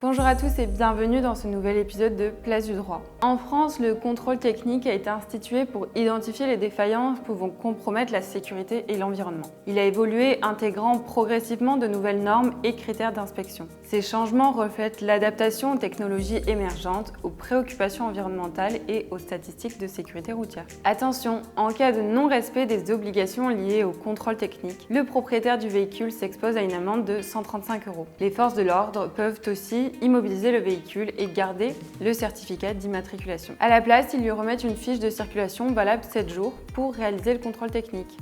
Bonjour à tous et bienvenue dans ce nouvel épisode de Place du droit. En France, le contrôle technique a été institué pour identifier les défaillances pouvant compromettre la sécurité et l'environnement. Il a évolué, intégrant progressivement de nouvelles normes et critères d'inspection. Ces changements reflètent l'adaptation aux technologies émergentes, aux préoccupations environnementales et aux statistiques de sécurité routière. Attention, en cas de non-respect des obligations liées au contrôle technique, le propriétaire du véhicule s'expose à une amende de 135 €. Les forces de l'ordre peuvent aussi immobiliser le véhicule et garder le certificat d'immatriculation. À la place, ils lui remettent une fiche de circulation valable 7 jours pour réaliser le contrôle technique.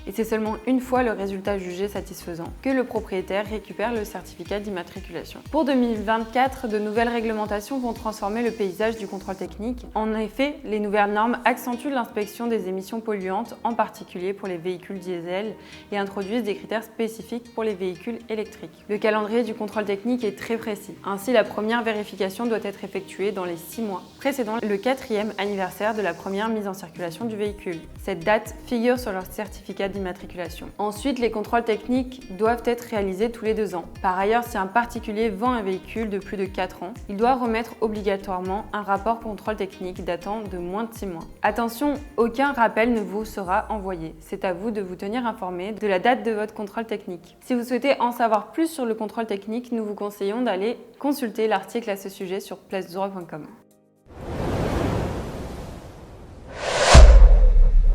Et c'est seulement une fois le résultat jugé satisfaisant que le propriétaire récupère le certificat d'immatriculation. Pour 2024, de nouvelles réglementations vont transformer le paysage du contrôle technique. En effet, les nouvelles normes accentuent l'inspection des émissions polluantes, en particulier pour les véhicules diesel, et introduisent des critères spécifiques pour les véhicules électriques. Le calendrier du contrôle technique est très précis. Ainsi, la première vérification doit être effectuée dans les 6 mois précédant le 4e anniversaire de la première mise en circulation du véhicule. Cette date figure sur leur certificat d'immatriculation. Ensuite, les contrôles techniques doivent être réalisés tous les 2 ans. Par ailleurs, si un particulier vend un véhicule de plus de 4 ans, il doit remettre obligatoirement un rapport contrôle technique datant de moins de 6 mois. Attention, aucun rappel ne vous sera envoyé. C'est à vous de vous tenir informé de la date de votre contrôle technique. Si vous souhaitez en savoir plus sur le contrôle technique, nous vous conseillons d'aller consulter l'article à ce sujet sur placedudroit.com.